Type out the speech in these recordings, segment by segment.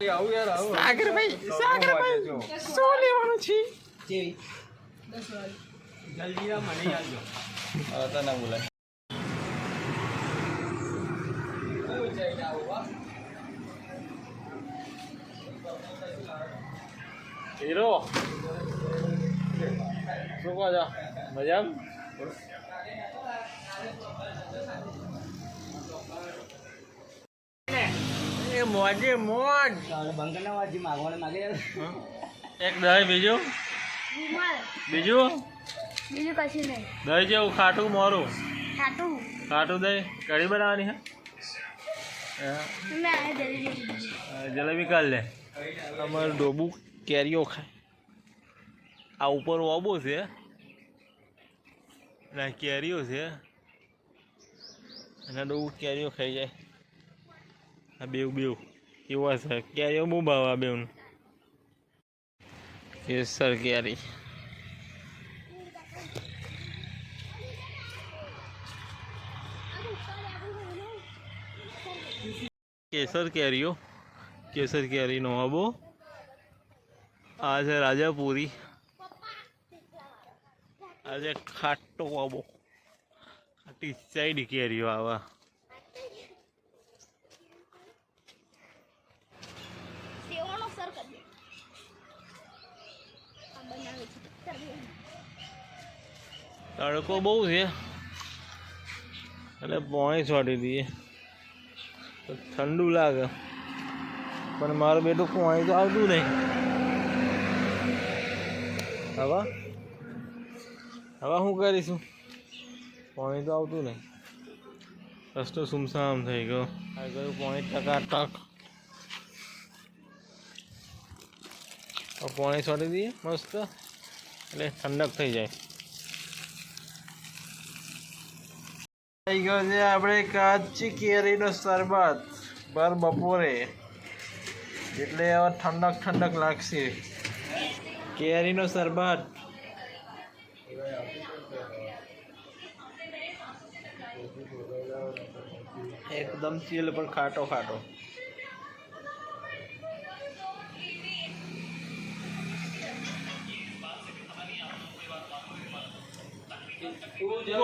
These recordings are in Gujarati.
સાગર ભાઈ શું લેવાનું છે? જલ્દી મને આવજો. તો ના બોલાય. હીરો શું કહો છો? મજામાં? મોજે મોજ. બંગના વાજી માગવાને માગે એક દહીં બીજું બીજું કશું નહીં. દહીં જેવું ખાટું મોરું ખાટું ખાટું દહીં કઢી બનાવવાની તમે આ જલ્દી હે જલેબી કાઢ લે. અમારું ડોબું કેરીઓ ખાય. આ ઉપર ઓબો છે અને કેરીઓ છે અને ડોબું કેરીઓ ખાઈ જાય. આ બેવ એવા છે કેરીઓ બહુ ભાવ આ બેવનું. કેસર કેરી કેસર કેરીનો આબો. આ છે રાજાપુરી. આ છે ખાટો આબો. ખાટી સાઈડ કેરીઓ આવા. તડકો બહુ છે એટલે પોણી છોડી દઈએ તો ઠંડુ લાગે પણ મારું બેટું પોણી તો આવતું નહીં. હવે શું કરીશું? પોણી તો આવતું નહીં. રસ્તો સુમસામ થઈ ગયો. આ ગયું પોણી ટકાટક. પોણી છોડી દઈએ મસ્ત એટલે ઠંડક થઈ જાય. થઈ ગયો છે આપણે કાચી કેરીનો શરબત ભર બપોરે એટલે હવે ઠંડક લાગશે. કેરીનો શરબત એકદમ ચીલ પણ ખાટો.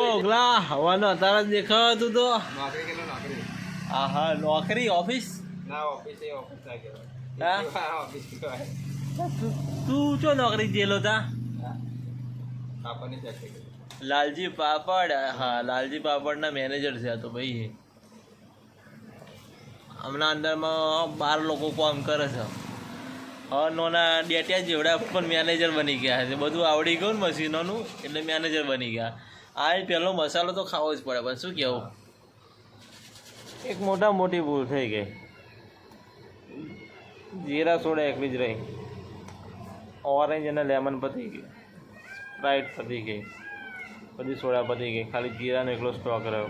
ઓગલા હવાનો અત્યારે જ દેખાતું તો. હા નોકરી ઓફિસ તું ચો નોકરી જેલો તા? લાલજી પાપડ. હા લાલજી પાપડના મેનેજર છે આ તો ભાઈ. હમણાં અંદરમાં 12 લોકો કામ કરે છે. હા નોના ડેટિયા જેવડા પણ મેનેજર બની ગયા છે. બધું આવડી ગયું ને મશીનોનું એટલે મેનેજર બની ગયા. આ પહેલો મસાલો તો ખાવો જ પડે પણ શું કહેવું. એક મોટી ભૂલ થઈ ગઈ. જીરા સોડા એકલી જ રહી. ઓરેન્જ અને લેમન પતી ગઈ. સ્પ્રાઇટ પતી ગઈ. બધી સોડા પતી ગઈ. ખાલી જીરાનો એકલો સ્ટોક રહ્યો.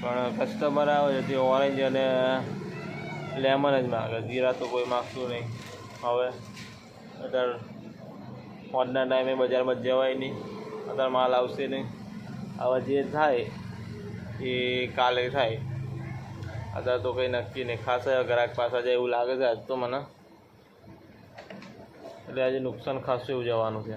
પણ કસ્ટમર આવે છે ઓરેન્જ અને લેમન જ માગે. જીરા તો કોઈ માગતું નહીં. હવે અત્યારે હોજના ટાઈમે બજારમાં જવાય નહીં. અત્યારે માલ આવશે નહીં. હવે જે થાય એ કાલે થાય. અત્યારે તો કંઈ નક્કી નહીં. ખાસ ગ્રાહક પાસે જાય એવું લાગે છે આજ તો મને. એટલે આજે નુકસાન ખાસું એવું જવાનું છે.